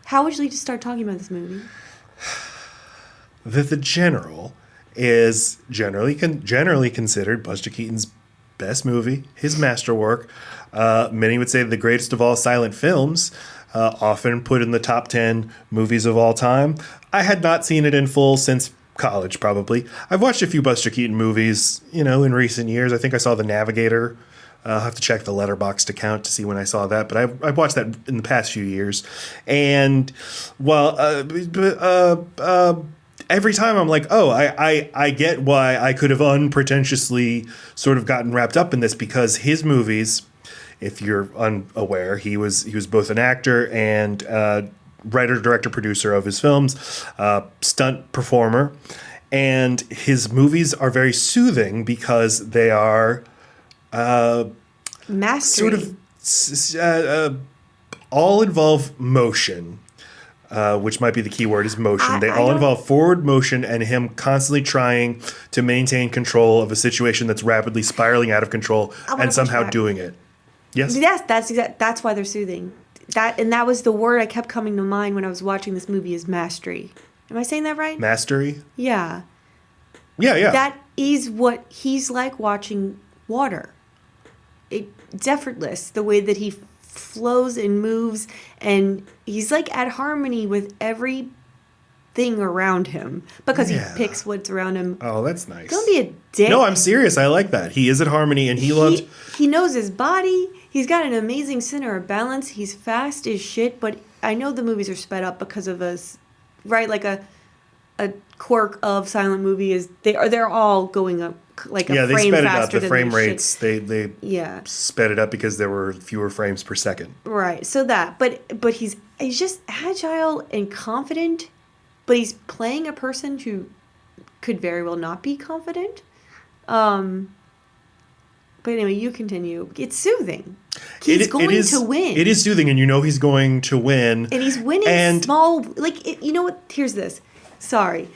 How would you like to start talking about this movie? The General is generally considered Buster Keaton's best movie, his masterwork. Many would say the greatest of all silent films, often put in the top 10 movies of all time. I had not seen it in full since college, probably. I've watched a few Buster Keaton movies, in recent years. I think I saw The Navigator. I'll have to check the Letterboxd account to see when I saw that, but I've watched that in the past few years. And, well, every time I'm like, oh, I get why I could have unpretentiously sort of gotten wrapped up in this, because his movies, if you're unaware, he was both an actor and writer, director, producer of his films, stunt performer. And his movies are very soothing because they are Mastery. sort of all involve motion. Which might be the key word, is motion. They all involve forward motion and him constantly trying to maintain control of a situation that's rapidly spiraling out of control and somehow doing it. Yes? Yes, that's why they're soothing. That was the word I kept coming to mind when I was watching this movie, is mastery. Am I saying that right? Mastery? Yeah. Yeah. That is what he's like watching water. It's effortless, the way that he flows and moves, and he's like at harmony with everything around him because he picks what's around him. Oh, that's nice. Don't be a dick. No, I'm serious. I like that. He is at harmony, and he knows his body. He's got an amazing center of balance. He's fast as shit, but I know the movies are sped up because of us, right? Like a quirk of silent movie is they're all going up like a frame faster. Yeah, they sped it up. The than frame their rates, shit. they sped it up because there were fewer frames per second. Right. So but he's just agile and confident, but he's playing a person who could very well not be confident. But anyway, you continue. It's soothing. He's going to win. It is soothing, and he's going to win. And he's winning small. You know what? Here's this. Sorry.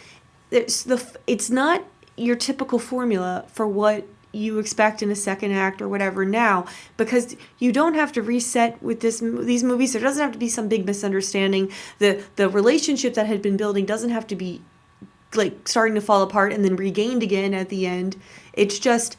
It's not your typical formula for what you expect in a second act or whatever now, because you don't have to reset with these movies. There doesn't have to be some big misunderstanding. The relationship that had been building doesn't have to be like starting to fall apart and then regained again at the end. It's just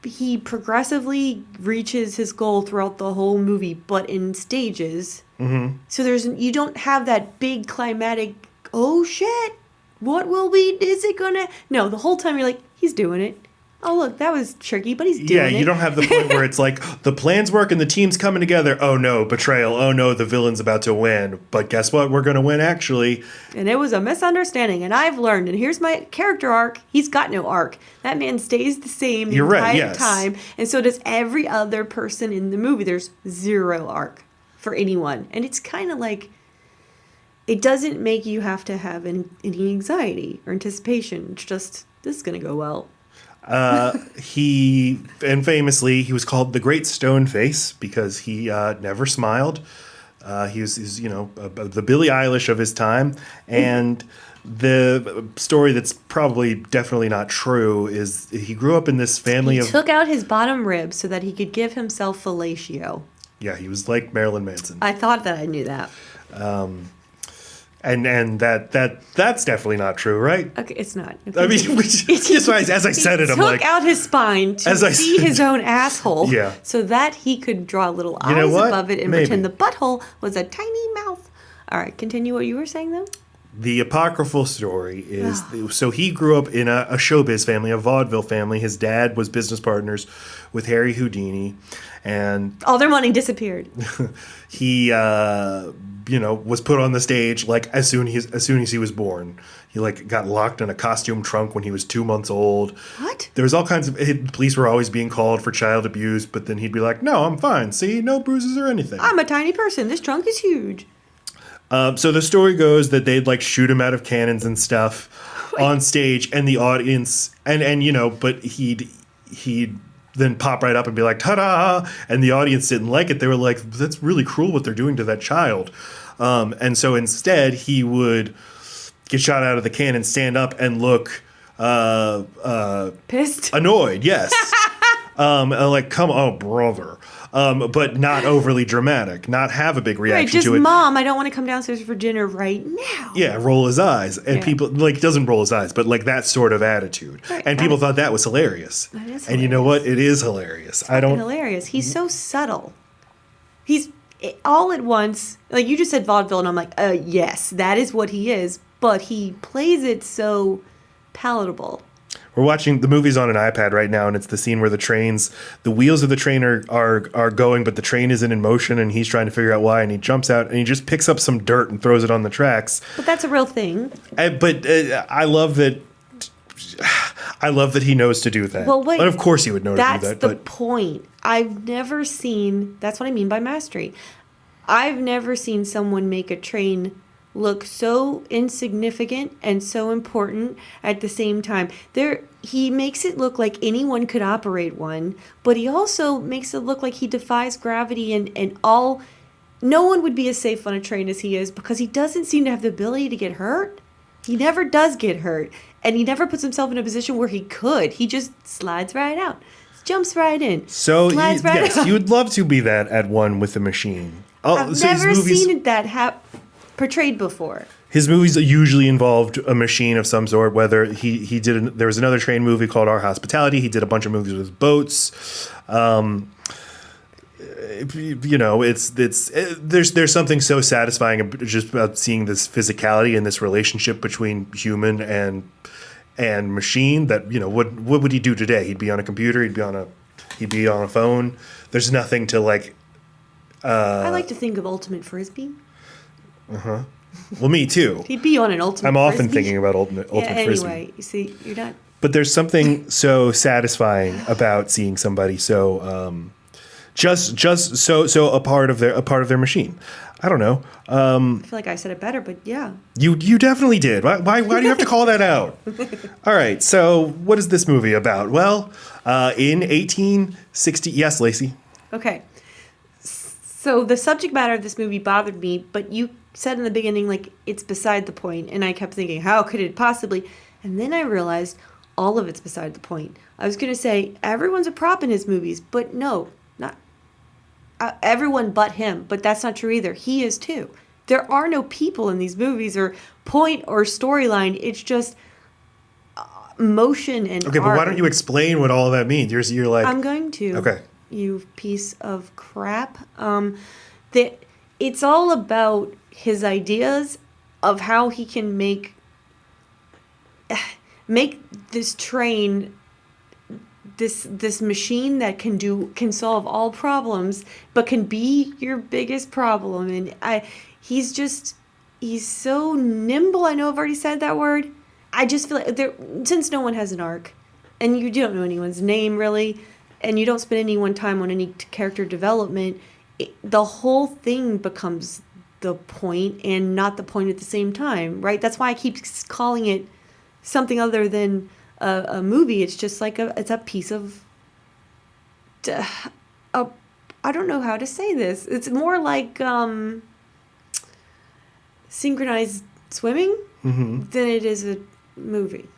he progressively reaches his goal throughout the whole movie, but in stages. Mm-hmm. So you don't have that big climatic, oh shit, what will be, is it gonna? No, the whole time you're like, he's doing it. Oh, look, that was tricky, but he's doing it. Yeah, you don't have the point where it's like, the plan's working, the team's coming together. Oh, no, betrayal. Oh, no, the villain's about to win. But guess what? We're going to win, actually. And it was a misunderstanding, and I've learned. And here's my character arc. He's got no arc. That man stays the same the entire time. And so does every other person in the movie. There's zero arc for anyone. And it's kind of like, it doesn't make you have to have any anxiety or anticipation. It's just, this is going to go well. Famously, he was called the Great Stone Face because he never smiled. He was the Billie Eilish of his time. And the story that's probably definitely not true is he grew up in this family He took out his bottom rib so that he could give himself fellatio. Yeah, he was like Marilyn Manson. I thought that I knew that. And that's definitely not true, right? Okay, it's not. Okay. I mean, just as I said it, I'm like... He took out his spine to see his own asshole so that he could draw little eyes above it and pretend the butthole was a tiny mouth. All right, continue what you were saying, though. The apocryphal story is... So he grew up in a showbiz family, a vaudeville family. His dad was business partners with Harry Houdini. And all their money disappeared. He... was put on the stage like as soon as he was born. He got locked in a costume trunk when he was 2 months old. What? There was all kinds of police were always being called for child abuse, but then he'd be like, "No, I'm fine. See, no bruises or anything. I'm a tiny person. This trunk is huge." So the story goes that they'd shoot him out of cannons and stuff on stage, and the audience but he'd then pop right up and be like, ta-da! And the audience didn't like it. They were like, that's really cruel what they're doing to that child. And so instead, he would get shot out of the cannon, stand up, and look... pissed? Annoyed, yes. Come on, brother. but not overly dramatic, not have a big Right, reaction just to it. Mom, I don't want to come downstairs for dinner right now. Yeah, roll his eyes. And Yeah. people, like, doesn't roll his eyes, but like that sort of attitude. Right, And people thought that was hilarious. That is And you know what? hilarious. It is hilarious. I Fucking don't. hilarious. He's so subtle. He's all at once. Like you just said, vaudeville, and I'm like, yes, that is what he is. But he plays it so palatable. We're watching the movie's on an iPad right now, and it's the scene where the wheels of the train are going, but the train isn't in motion, and he's trying to figure out why, and he jumps out and he just picks up some dirt and throws it on the tracks. But that's a real thing. But I love that. I love that he knows to do that. Well, wait. And of course he would know to do That's that. the But point. I've never seen. That's what I mean by mastery. I've never seen someone make a train look so insignificant and so important at the same time. He makes it look like anyone could operate one, but he also makes it look like he defies gravity and all. No one would be as safe on a train as he is because he doesn't seem to have the ability to get hurt. He never does get hurt, and he never puts himself in a position where he could. He just slides right out, jumps right in. so slides right yes, out. you would love to be that at one with the machine. Oh, I've so never seen that portrayed before. His movies usually involved a machine of some sort. Whether he did, there was another train movie called Our Hospitality. He did a bunch of movies with boats. You know, there's something so satisfying just about seeing this physicality and this relationship between human and machine. That, you know, what would he do today? He'd be on a computer. He'd be on a phone. There's nothing to like. I like to think of Ultimate Frisbee. Well, me too. He'd be on an Ultimate I'm often Frisbee. thinking about ultimate frisbee. Anyway, you see, you're not. But there's something so satisfying about seeing somebody so just so a part of their machine. I don't know. I feel like I said it better, but yeah. You definitely did. Why do you have to call that out? All right. So what is this movie about? Well, in 1860. Yes, Lacey. Okay. So the subject matter of this movie bothered me, but you said in the beginning, like, it's beside the point, and I kept thinking, how could it possibly? And then I realized all of it's beside the point. I was going to say, everyone's a prop in his movies, but no, not everyone but him, but that's not true either. He is too. There are no people in these movies or point or storyline. It's just motion and Okay, but art. why don't you explain what all of that means? You're like, I'm going to. Okay. You piece of crap. That it's all about his ideas of how he can make this train, this machine that can solve all problems, but can be your biggest problem. And he's so nimble. I know I've already said that word. I just feel like since no one has an arc, and you don't know anyone's name really, and you don't spend any one time on any character development, the whole thing becomes the point and not the point at the same time, right? That's why I keep calling it something other than a movie. It's just like it's a piece of I don't know how to say this. It's more like synchronized swimming than it is a movie.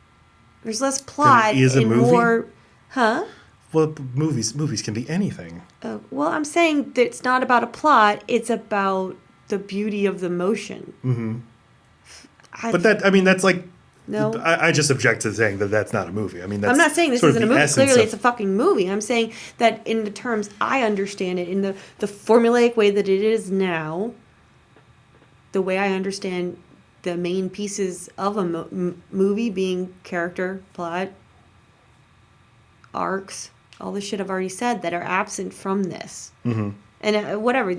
There's less plot is a and movie? more, huh? well, movies can be anything. Well, I'm saying that it's not about a plot. It's about the beauty of the motion. Mm-hmm. But that's like. No. I just object to saying that that's not a movie. I mean, that's I'm not saying this sort of isn't a the movie. essence Clearly, of- it's a fucking movie. I'm saying that in the terms I understand it, in the formulaic way that it is now, the way I understand the main pieces of a movie being character, plot, arcs, all the shit I've already said that are absent from this. Mm-hmm. And whatever,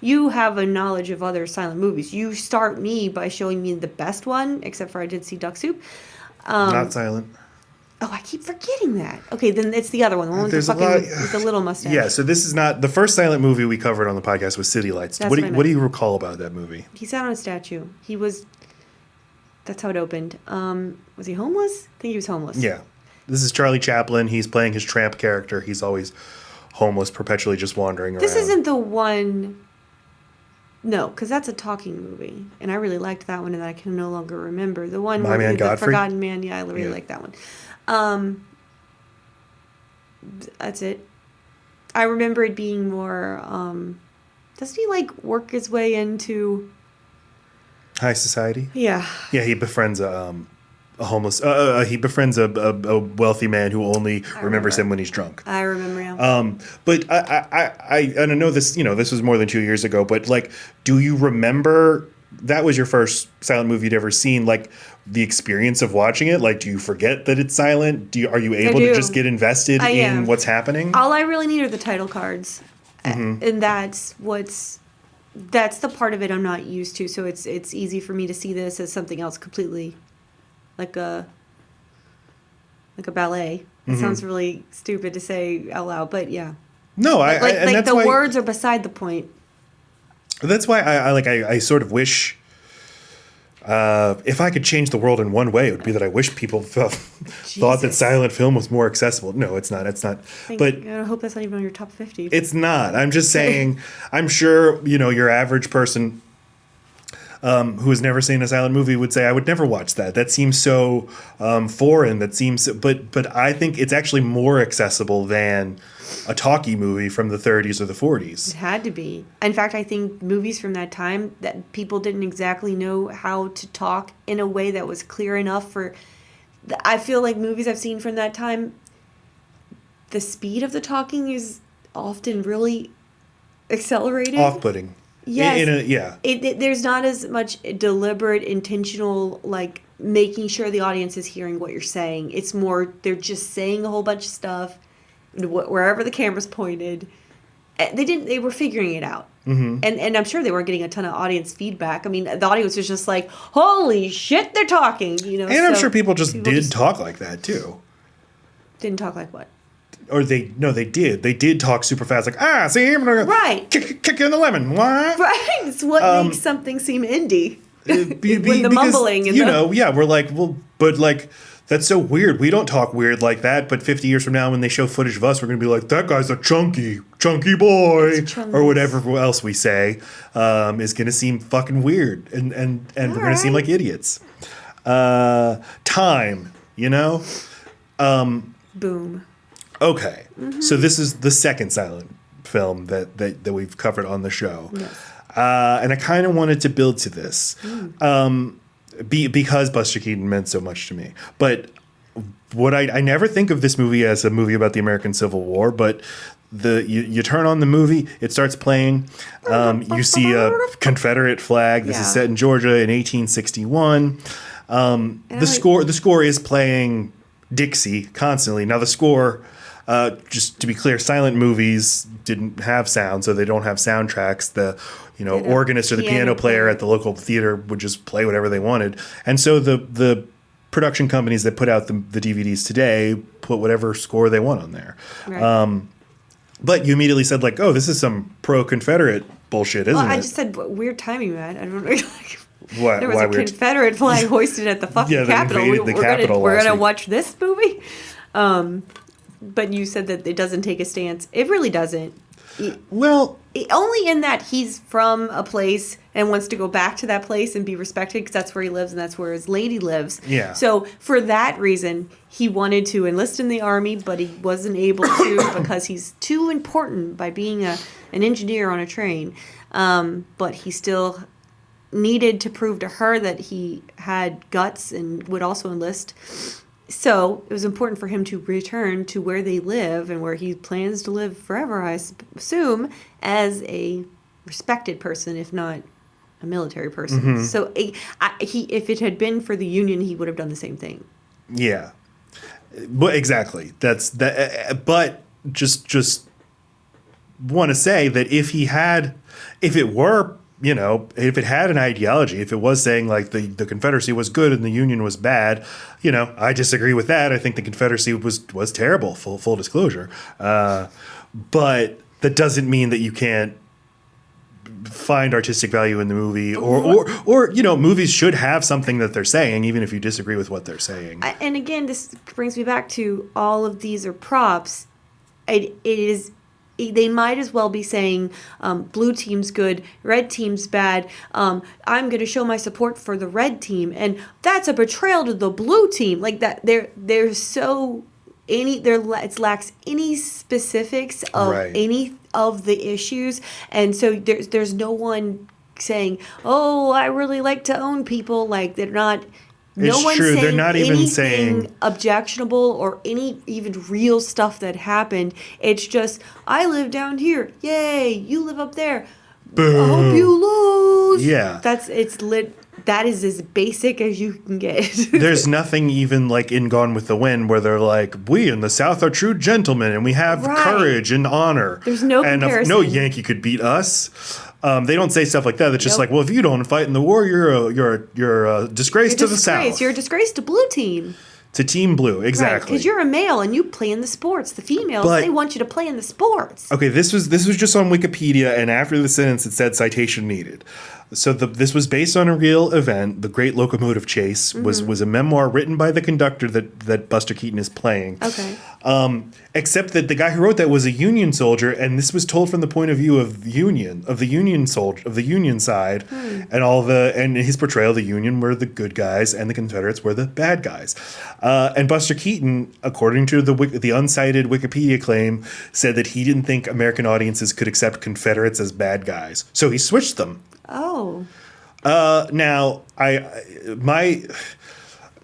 you have a knowledge of other silent movies. You start me by showing me the best one, except for I did see Duck Soup. Not silent. Oh, I keep forgetting that. Okay, then it's the other one. The one with There's the a lot- with the little mustache. Yeah, so this is not the first silent movie we covered on the podcast was City Lights. That's What what I do meant. you recall about that movie? He sat on a statue. That's how it opened. Was he homeless? I think he was homeless. Yeah. This is Charlie Chaplin. He's playing his tramp character. He's always homeless, perpetually just wandering around. This isn't the one... No, because that's a talking movie. And I really liked that one, and I can no longer remember. The one My where Man the Godfrey? Forgotten Man. Yeah, I really like that one. That's it. I remember it being more. Doesn't he like work his way into High society. Yeah. Yeah, he befriends a homeless. He befriends a wealthy man who only remembers him when he's drunk. I remember now. But I don't know this. You know, this was more than 2 years ago. But like, do you remember that was your first silent movie you'd ever seen? Like the experience of watching it. Like, do you forget that it's silent? Are you able to just get invested in what's happening? All I really need are the title cards, and that's the part of it I'm not used to. So it's easy for me to see this as something else completely, like a ballet. It sounds really stupid to say out loud, but yeah. No, like the words are beside the point. That's why I sort of wish if I could change the world in one way, it would be that I wish people thought that silent film was more accessible. No, it's not. It's not. But I hope that's not even on your top 50. It's not. I'm just saying. I'm sure your average person who has never seen a silent movie would say, "I would never watch that. That seems so foreign. That seems." But I think it's actually more accessible than a talkie movie from the 30s or the 40s. It had to be. In fact, I think movies from that time that people didn't exactly know how to talk in a way that was clear enough for. I feel like movies I've seen from that time, the speed of the talking is often really accelerated. Off-putting. Yes. There's not as much deliberate, intentional, like making sure the audience is hearing what you're saying. It's more they're just saying a whole bunch of stuff wherever the camera's pointed. They were figuring it out. Mm-hmm. And I'm sure they were getting a ton of audience feedback. I mean, the audience was just like, holy shit, they're talking, And I'm sure people did talk like that too. Didn't talk like what? Or they did. They did talk super fast, like, see, I'm gonna kick you in the lemon. What? Right. It's what makes something seem indie. With the mumbling and we're like, well, but like, that's so weird. We don't talk weird like that, but 50 years from now when they show footage of us, we're going to be like, that guy's a chunky boy, or whatever else we say is going to seem fucking weird, and we're going to seem like idiots. Time, Boom. Okay. Mm-hmm. So this is the second silent film that we've covered on the show. Yes. And I kind of wanted to build to this. Because Buster Keaton meant so much to me. But what I never think of this movie as a movie about the American Civil War, but you turn on the movie, it starts playing, you see a Confederate flag. This is set in Georgia in 1861. The score is playing Dixie constantly. Now the score, just to be clear, silent movies didn't have sound, so they don't have soundtracks. The organist or the piano player at the local theater would just play whatever they wanted. And so the production companies that put out the DVDs today put whatever score they want on there. Right. But you immediately said, like, oh, this is some pro-Confederate bullshit, isn't it? I just said weird timing, man. I don't know. What? There was a Confederate flag hoisted at the fucking Capitol. We're going to watch this movie? But you said that it doesn't take a stance. It really doesn't. Only in that he's from a place and wants to go back to that place and be respected because that's where he lives and that's where his lady lives. Yeah. So for that reason, he wanted to enlist in the army, but he wasn't able to because he's too important by being an engineer on a train. But he still needed to prove to her that he had guts and would also enlist. So it was important for him to return to where they live and where he plans to live forever, I assume, as a respected person, if not a military person. Mm-hmm. So if it had been for the Union, he would have done the same thing. Yeah, but exactly. That's that. But just want to say that if it had an ideology, if it was saying like the Confederacy was good and the Union was bad, I disagree with that. I think the Confederacy was terrible, full disclosure. But that doesn't mean that you can't find artistic value in the movie or movies should have something that they're saying, even if you disagree with what they're saying. And again, this brings me back to all of these are props. They might as well be saying blue team's good, red team's bad. I'm going to show my support for the red team, and that's a betrayal to the blue team. Like that, they're so it lacks any specifics of Right. any of the issues, and so there's no one saying, "Oh, I really like to own people." Like they're not. No It's one's true, they're saying not even anything saying- objectionable or any even real stuff that happened. It's just, I live down here. Yay, you live up there. I hope you lose. Yeah. That is as basic as you can get. There's nothing even like in Gone with the Wind where they're like, we in the South are true gentlemen and we have Right. courage and honor. There's no and comparison. no Yankee could beat us. They don't say stuff like that. It's just Nope. like, well, if you don't fight in the war, you're a disgrace to the South. You're a disgrace to blue team. To Team Blue, exactly. Because you're a male and you play in the sports. The females, But- they want you to play in the sports. Okay, this was just on Wikipedia, and after the sentence, it said citation needed. So this was based on a real event. The Great Locomotive Chase was a memoir written by the conductor that Buster Keaton is playing. Okay. Except that the guy who wrote that was a Union soldier, and this was told from the point of view of the Union side, and his portrayal of the Union were the good guys, and the Confederates were the bad guys. And Buster Keaton, according to the uncited Wikipedia claim, said that he didn't think American audiences could accept Confederates as bad guys, so he switched them. Oh. Now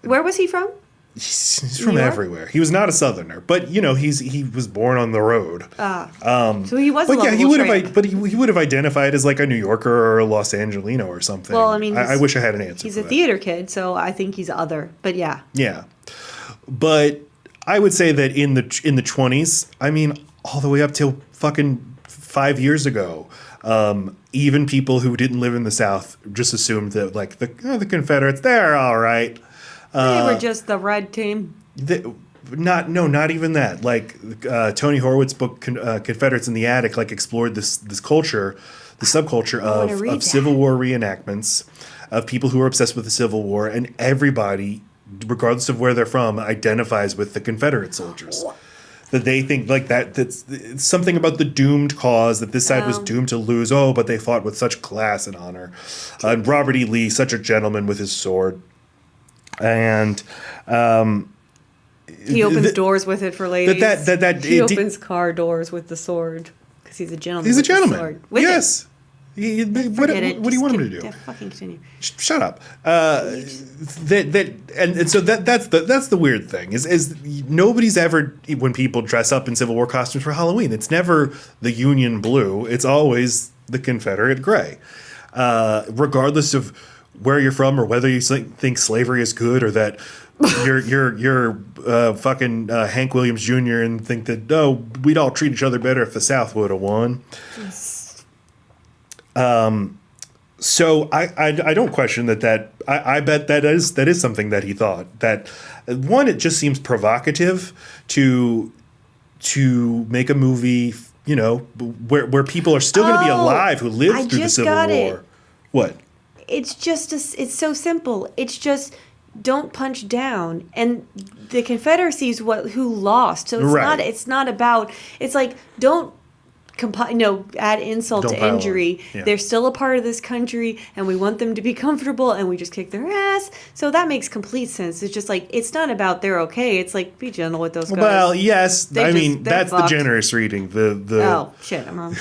Where was he from? he's from New York? everywhere. He was not a Southerner, but he was born on the road. So he was a But yeah, he lovable would tramp. have. But he would have identified as like a New Yorker or a Los Angelino or something. Well, I mean, I wish I had an answer. He's for a that. theater kid, so I think he's other. But yeah. Yeah, but I would say that in the 20s, I mean, all the way up till fucking 5 years ago, even people who didn't live in the South just assumed that like the Confederates, they're all right. They were just the red team. Not even that. Like Tony Horwitz's book Confederates in the Attic like explored this culture, the subculture wanna read of that. Civil War reenactments, of people who are obsessed with the Civil War, and everybody, regardless of where they're from, identifies with the Confederate soldiers. That they think like that's it's something about the doomed cause, that this side was doomed to lose. Oh, but they fought with such class and honor. And Robert E. Lee, such a gentleman with his sword. And He opens doors with it for ladies. He it- opens car doors with the sword because he's a gentleman. he's a with the gentleman. sword. With Yes. What do Forget it. you Just want him to do? yeah, fucking continue. Shut up. That's the weird thing is nobody's ever, when people dress up in Civil War costumes for Halloween, it's never the Union blue. It's always the Confederate gray, regardless of where you're from or whether you think slavery is good or that you're fucking Hank Williams Jr. and think that we'd all treat each other better if the South would have won. So I don't question that I bet that is something that he thought. That one, it just seems provocative to make a movie, where people are still going to be alive who lived I through the just Civil got War. it. What? It's just it's so simple. It's just don't punch down, and the Confederacy is who lost. So it's not about. It's like don't. Add insult Don't to pile on. injury. Yeah. They're still a part of this country, and we want them to be comfortable, and we just kick their ass. So that makes complete sense. It's just like it's not about they're okay. It's like be gentle with those guys. Well, yes. They're That's the fucked. generous reading. Oh shit, I'm wrong.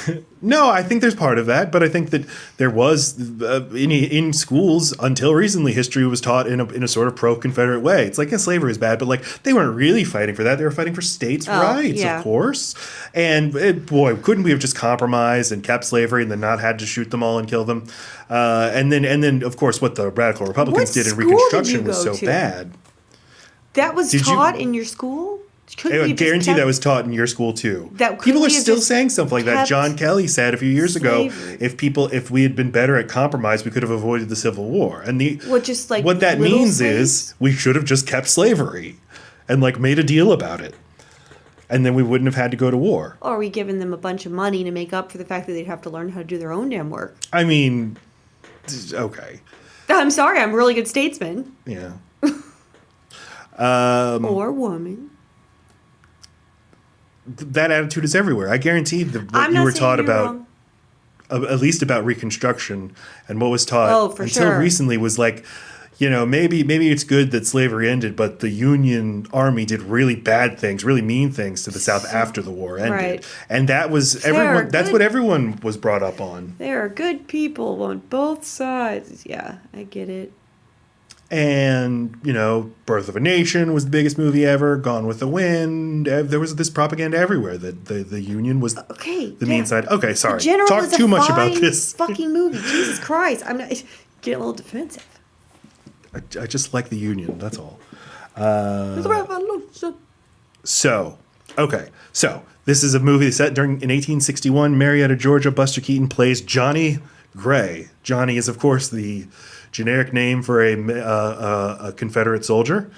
No, I think there's part of that, but I think that there was in schools until recently, history was taught in a sort of pro-Confederate way. It's like slavery is bad, but like they weren't really fighting for that; they were fighting for states' rights, yeah. of course. And boy, couldn't we have just compromised and kept slavery and then not had to shoot them all and kill them? And then, of course, what the radical Republicans What did in school did Reconstruction you was go so to? bad. That was Did you- taught in your school. Couldn't I you just guarantee kept- that was taught in your school too. That couldn't people are we have still just saying something like that. kept John Kelly said a few years ago, slavery? if we had been better at compromise, we could have avoided the Civil War. And What that little means slaves? is we should have just kept slavery and like made a deal about it, and then we wouldn't have had to go to war. Or are we giving them a bunch of money to make up for the fact that they'd have to learn how to do their own damn work? I mean, okay, I'm sorry, I'm a really good statesman. yeah. Or woman. That attitude is everywhere. I guarantee that what I'm you not were saying taught you're about. wrong. At least about Reconstruction and what was taught Oh, for until sure. recently was like, maybe it's good that slavery ended, but the Union Army did really bad things, really mean things to the South after the war ended. Right. And that was everyone. That's what everyone was brought up on. There are good people on both sides. Yeah, I get it. And, Birth of a Nation was the biggest movie ever. Gone with the Wind. There was this propaganda everywhere that the Union was the mean side. Okay, sorry. The General Talk is too a much fine about this. fucking movie. Jesus Christ. I'm not getting a little defensive. I just like the Union. That's all. Revolution. So this is a movie set in 1861. Marietta, Georgia. Buster Keaton plays Johnny Gray. Johnny is, of course, the generic name for a Confederate soldier,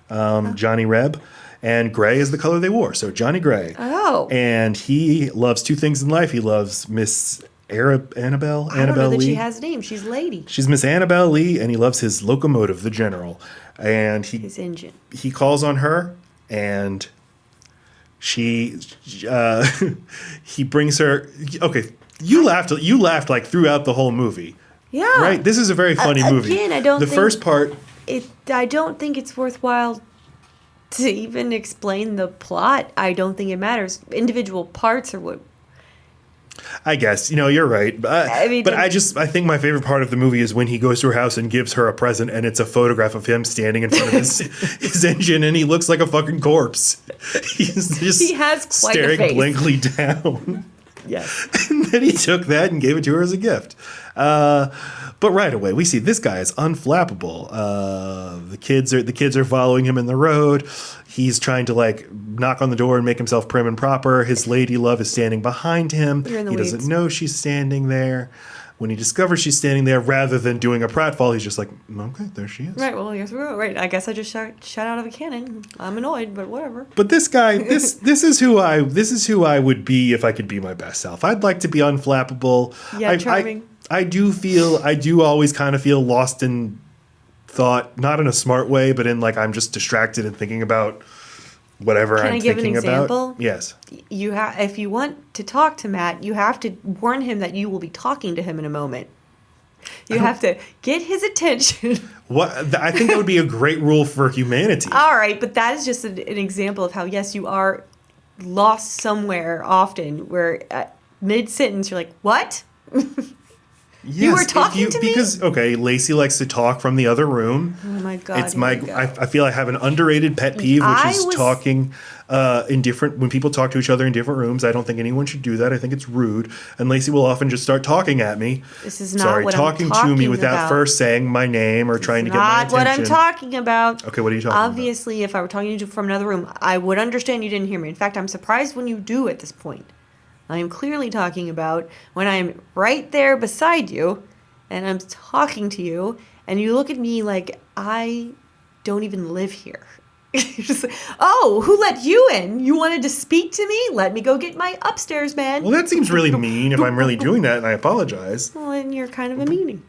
Johnny Reb, and gray is the color they wore. So Johnny Gray. Oh. And he loves two things in life. He loves Miss Annabelle I don't know that Lee. she has a name. She's lady. She's Miss Annabelle Lee, and he loves his locomotive, the General. And His engine. he calls on her, and he brings her. Okay, you laughed like throughout the whole movie. Yeah. Right? This is a very funny movie. Again, I don't the think first part. I don't think it's worthwhile to even explain the plot. I don't think it matters. Individual parts are what. I guess you're right, I mean, but I think my favorite part of the movie is when he goes to her house and gives her a present, and it's a photograph of him standing in front of his engine, and he looks like a fucking corpse. He has quite a staring face. blankly down. Yes. And then he took that and gave it to her as a gift. But right away, we see this guy is unflappable. The kids are following him in the road. He's trying to knock on the door and make himself prim and proper. His lady love is standing behind him. You're in the He weeds. doesn't know she's standing there. When he discovers she's standing there, rather than doing a pratfall, he's just like, okay, there she is. Right. Well, yes, we go. Right. I guess I just shot out of a cannon. I'm annoyed, but whatever. But this guy, this is who I would be if I could be my best self. I'd like to be unflappable. Yeah, charming. I do always kind of feel lost in thought, not in a smart way, but in I'm just distracted and thinking about whatever Can I'm I give an thinking example? about. Yes. If you want to talk to Matt, you have to warn him that you will be talking to him in a moment. You have to get his attention. I think that would be a great rule for humanity. All right, but that is just an example of how, yes, you are lost somewhere often where at mid-sentence you're like, what? Yes, You were talking to me? Because Lacey likes to talk from the other room. Oh my God. It's here we go. I feel I have an underrated pet peeve, which is talking when people talk to each other in different rooms. I don't think anyone should do that. I think it's rude. And Lacey will often just start talking at me. This is not what I'm talking to me without about. first saying my name or trying to get my attention. Not what I'm talking about. Okay, what are you talking about? Obviously, if I were talking to you from another room, I would understand you didn't hear me. In fact, I'm surprised when you do at this point. I am clearly talking about when I'm right there beside you and I'm talking to you and you look at me like I don't even live here. You're just like, oh, who let you in? You wanted to speak to me? Let me go get my upstairs man. Well, that seems really mean if I'm really doing that, and I apologize. Well, and you're kind of a meanie.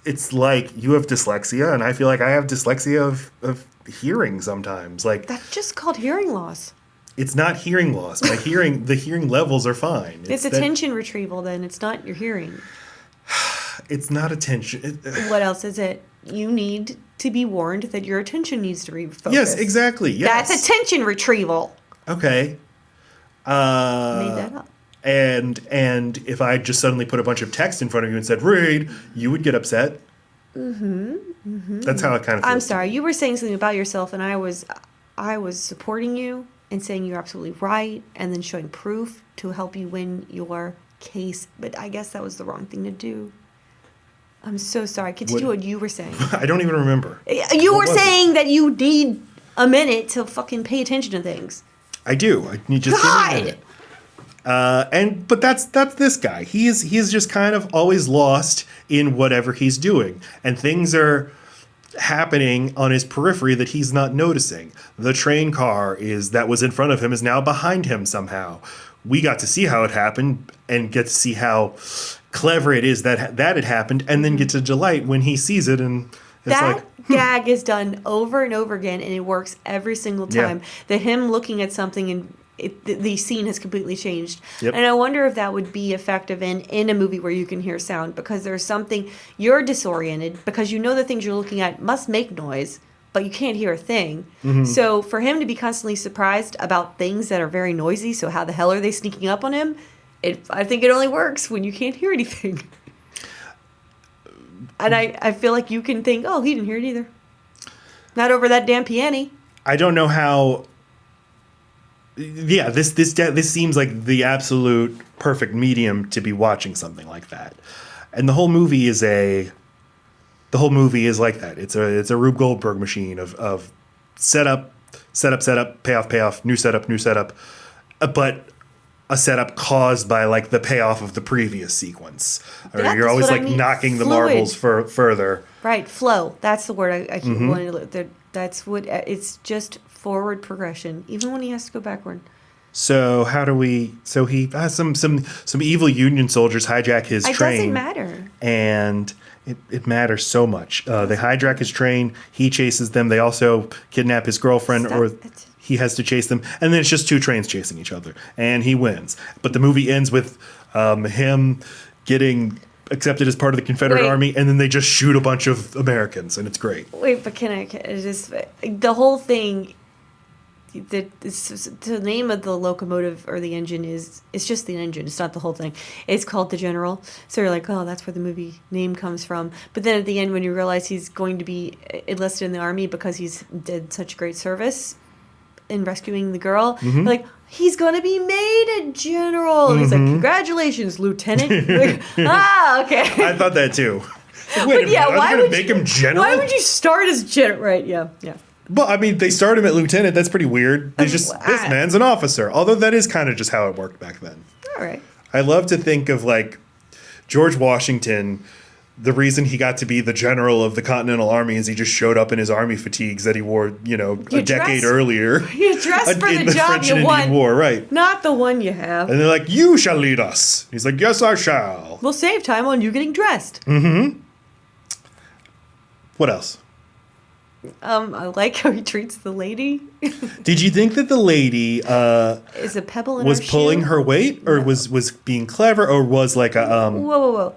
It's like you have dyslexia, and I feel like I have dyslexia of hearing sometimes. That's just called hearing loss. It's not hearing loss. The hearing levels are fine. It's attention retrieval then. It's not your hearing. It's not attention. What else is it? You need to be warned that your attention needs to refocus. Yes, exactly. Yes. That's attention retrieval. Okay. Made that up. And if I just suddenly put a bunch of text in front of you and said, read, you would get upset. Mm-hmm. That's how it kind of feels. I'm sorry. You were saying something about yourself, and I was supporting you and saying you're absolutely right, and then showing proof to help you win your case. But I guess that was the wrong thing to do. I'm so sorry. Continue what you were saying. I don't even remember. You were saying that you need a minute to fucking pay attention to things. I do. I need just give me a minute. But that's this guy. He's just kind of always lost in whatever he's doing, and things are happening on his periphery that he's not noticing. The train car that was in front of him is now behind him somehow. We got to see how it happened and get to see how clever it is that it happened, and then get to delight when he sees it, and it's that gag is done over and over again, and it works every single time. Yeah. The him looking at something the scene has completely changed. Yep. And I wonder if that would be effective in a movie where you can hear sound, because there's something, you're disoriented because you know the things you're looking at must make noise, but you can't hear a thing. So for him to be constantly surprised about things that are very noisy, so how the hell are they sneaking up on him? I think it only works when you can't hear anything. And I feel like you can think, oh, he didn't hear it either. Not over that damn piano. I don't know how. Yeah, this seems like the absolute perfect medium to be watching something like that, and the whole movie is like that. It's a Rube Goldberg machine of setup, payoff, new setup, but a setup caused by like the payoff of the previous sequence. Or you're always like knocking the marbles further. Right, flow. That's the word I keep wanting to look. That's what it's just forward progression, even when he has to go backward. So how do we? So he has some evil Union soldiers hijack his train. It doesn't matter, and it matters so much. They hijack his train. He chases them. They also kidnap his girlfriend, he has to chase them, and then it's just two trains chasing each other, and he wins. But the movie ends with him getting accepted as part of the Confederate Army, and then they just shoot a bunch of Americans, and it's great. Wait, but can I just the whole thing? The name of the locomotive or the engine it's just the engine. It's not the whole thing. It's called the General. So you're like, oh, that's where the movie name comes from. But then at the end, when you realize he's going to be enlisted in the Army because he's did such great service in rescuing the girl, you're like, he's going to be made a general. And he's like, congratulations, Lieutenant. Like, okay. I thought that too. Wait, why would make him general? Why would you start as general? Right? Yeah. Well, I mean, they start him at lieutenant. That's pretty weird. This man's an officer. Although that is kind of just how it worked back then. All right. I love to think of like George Washington. The reason he got to be the general of the Continental Army is he just showed up in his army fatigues that he wore, a decade earlier. You dressed for in the job French you and want. Indian War, right? Not the one you have. And they're like, "You shall lead us." He's like, "Yes, I shall." We'll save time on you getting dressed. What else? I like how he treats the lady. Did you think that the lady is a pebble in was her pulling shoe? her weight, or was being clever, or was like a Whoa.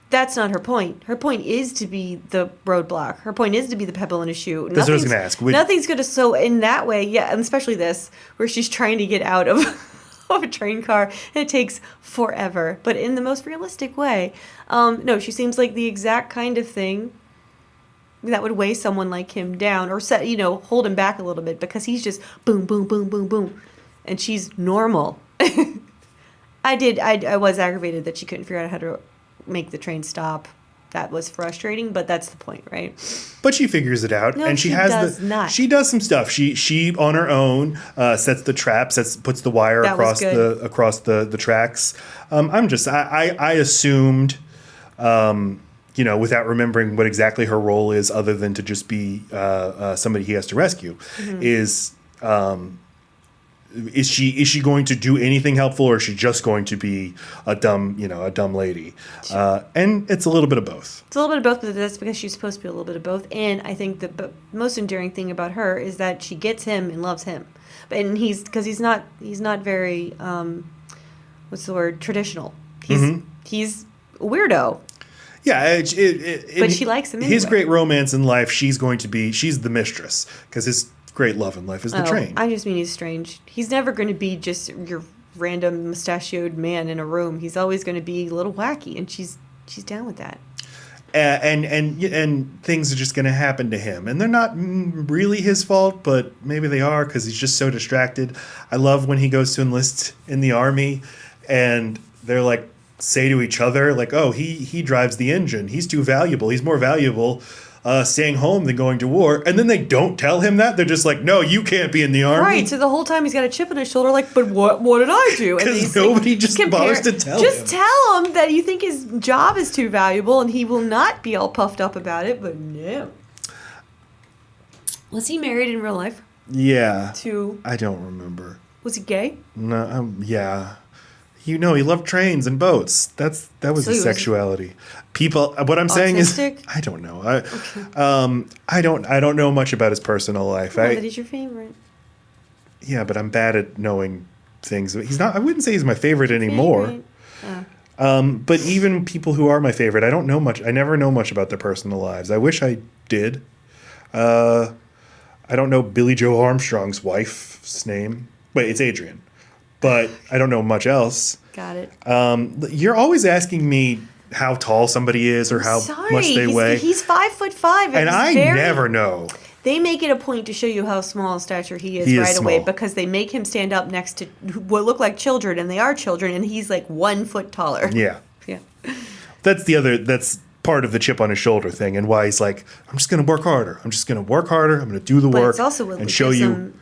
That's not her point. Her point is to be the roadblock. Her point is to be the pebble in a shoe. That's what I was going to ask. Nothing's going to, so in that way, yeah, and especially this, where she's trying to get out of a train car, and it takes forever, but in the most realistic way. No, she seems like the exact kind of thing that would weigh someone like him down, or hold him back a little bit, because he's just boom, boom, boom, boom, boom, and she's normal. I was aggravated that she couldn't figure out how to make the train stop. That was frustrating, but that's the point, right? But she figures it out, and she does some stuff. She on her own sets the trap, puts the wire across the tracks. I assumed, without remembering what exactly her role is, other than to just be somebody he has to rescue, is she going to do anything helpful, or is she just going to be a dumb lady? And it's a little bit of both. It's a little bit of both, but that's because she's supposed to be a little bit of both. And I think the most endearing thing about her is that she gets him and loves him, and he's not very what's the word, traditional. He's a weirdo. Yeah, but she likes him anyway. His great romance in life, she's the mistress, because his great love in life is the train. I just mean he's strange. He's never going to be just your random mustachioed man in a room. He's always going to be a little wacky, and she's down with that. And things are just going to happen to him, and they're not really his fault, but maybe they are, because he's just so distracted. I love when he goes to enlist in the army, and they're like, say to each other, like, oh, he drives the engine. He's too valuable. He's more valuable staying home than going to war. And then they don't tell him that. They're just like, no, you can't be in the army. Right. So the whole time he's got a chip on his shoulder, like, but what did I do? Because nobody just bothers to tell him. Just tell him that you think his job is too valuable, and he will not be all puffed up about it. But no. Was he married in real life? Yeah. To? I don't remember. Was he gay? No. Yeah. He loved trains and boats. That was his sexuality. People. What I'm saying is, I don't know. I don't know much about his personal life. That he's your favorite. Yeah, but I'm bad at knowing things. He's not. I wouldn't say he's my favorite anymore. But even people who are my favorite, I don't know much. I never know much about their personal lives. I wish I did. I don't know Billy Joe Armstrong's wife's name. Wait, it's Adrian. But I don't know much else. Got it. You're always asking me how tall somebody is or how much they weigh. He's 5'5", and I never know. They make it a point to show you how small in stature he is away because they make him stand up next to what look like children, and they are children, and he's like 1 foot taller. Yeah. Yeah. That's part of the chip on his shoulder thing, and why he's like, I'm just going to work harder. I'm just going to work harder. I'm going to do the work It's also and show you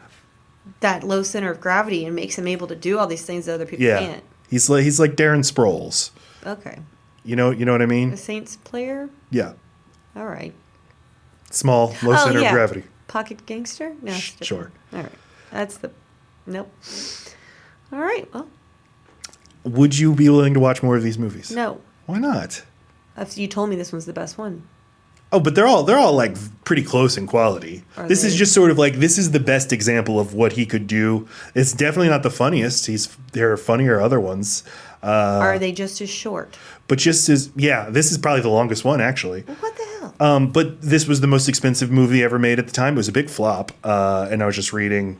that low center of gravity and makes him able to do all these things that other people can't. He's like Darren Sproles. Okay. You know what I mean? A Saints player? Yeah. All right. Small, low center of gravity. Pocket gangster? No, sure. All right. That's the... Nope. All right, well. Would you be willing to watch more of these movies? No. Why not? You told me this one's the best one. Oh, but they're all like pretty close in quality. This is just sort of like, this is the best example of what he could do. It's definitely not the funniest. There are funnier other ones. Are they just as short? But just as, this is probably the longest one, actually. Well, what the hell? But this was the most expensive movie ever made at the time. It was a big flop. And I was just reading,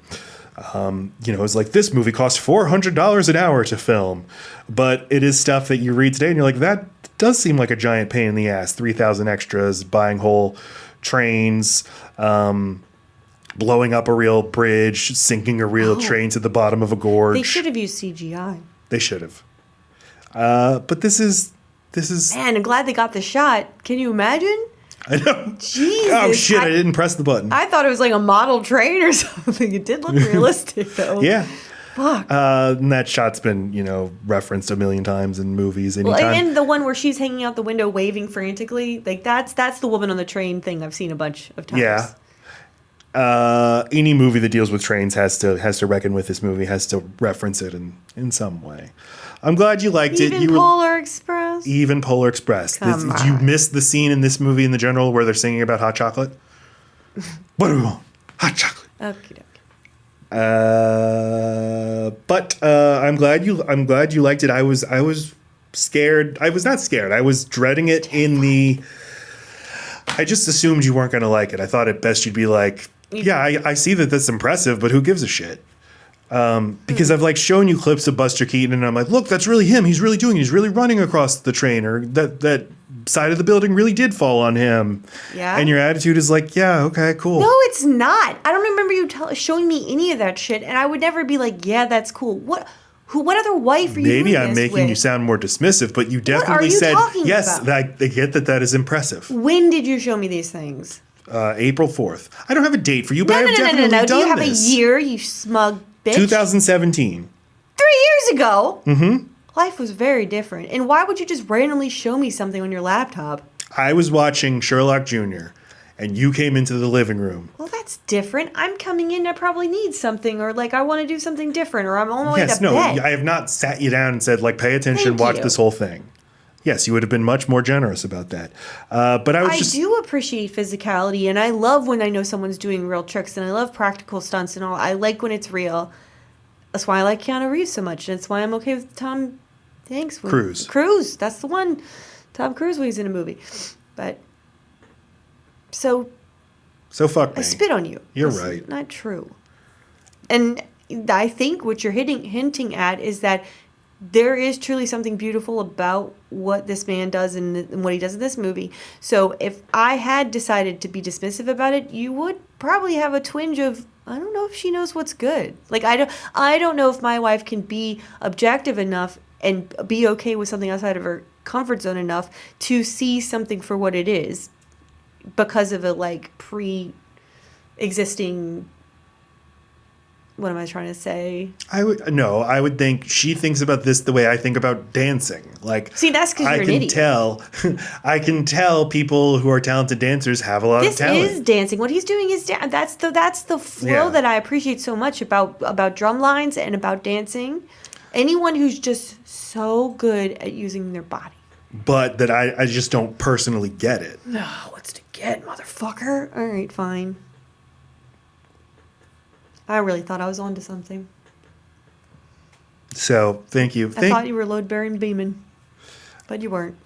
it was like, this movie cost $400 an hour to film. But it is stuff that you read today and you're like, that does seem like a giant pain in the ass. 3,000 extras, buying whole trains, blowing up a real bridge, sinking a real train to the bottom of a gorge. They should have used CGI. They should have. But this is. Man, I'm glad they got the shot. Can you imagine? I know. Jesus. Oh shit! I didn't press the button. I thought it was like a model train or something. It did look realistic though. Yeah. Fuck. And that shot's been, referenced a million times in movies. And the one where she's hanging out the window waving frantically, like that's the woman on the train thing I've seen a bunch of times. Yeah. Any movie that deals with trains has to reckon with this movie, has to reference it in some way. I'm glad you liked it. Even Polar Express. Even Polar Express. Did you miss the scene in this movie in the general where they're singing about hot chocolate? What do we want? Hot chocolate. Okay. But I'm glad you liked it. I was scared. I was not scared. I was dreading it I just assumed you weren't going to like it. I thought at best you'd be like, yeah, I see that that's impressive, but who gives a shit? Because I've like shown you clips of Buster Keaton and I'm like, look, that's really him. He's really running across the train, or that side of the building really did fall on him. Yeah. And your attitude is like, yeah, okay, cool. No, it's not. I don't remember you showing me any of that shit, and I would never be like, yeah, that's cool. What other wife are you Maybe doing I'm this making with? you sound more dismissive, but you definitely said, yes, I get that is impressive. When did you show me these things? April 4th. I don't have a date for you, but I've definitely done this. Do you have a year, you smug bitch? 2017. 3 years ago? Mm-hmm. Life was very different. And why would you just randomly show me something on your laptop? I was watching Sherlock Jr., and you came into the living room. Well, that's different. I'm coming in, I probably need something, or like I want to do something different, or I'm on my way to bed. I have not sat you down and said, like, pay attention, watch this whole thing. Yes, you would have been much more generous about that. But I do appreciate physicality, and I love when I know someone's doing real tricks, and I love practical stunts and all. I like when it's real. That's why I like Keanu Reeves so much. That's why I'm okay with Tom Hanks. Cruise. That's the one. Tom Cruise when he's in a movie. But so fuck me. I spit on you. You're That's right. Not true. And I think what you're hinting at is that there is truly something beautiful about what this man does and what he does in this movie. So if I had decided to be dismissive about it, you would probably have a twinge of, I don't know if she knows what's good. Like I don't know if my wife can be objective enough and be okay with something outside of her comfort zone enough to see something for what it is because of a like pre-existing. What am I trying to say? I would think she thinks about this the way I think about dancing. Like, see, that's because you're an idiot. I can tell people who are talented dancers have a lot of talent. This is dancing. What he's doing is that's the flow that I appreciate so much about drum lines and about dancing. Anyone who's just so good at using their body. But that I just don't personally get it. No, what's to get, motherfucker? All right, fine. I really thought I was onto something. So thank you. I thought you were load bearing beaming, but you weren't.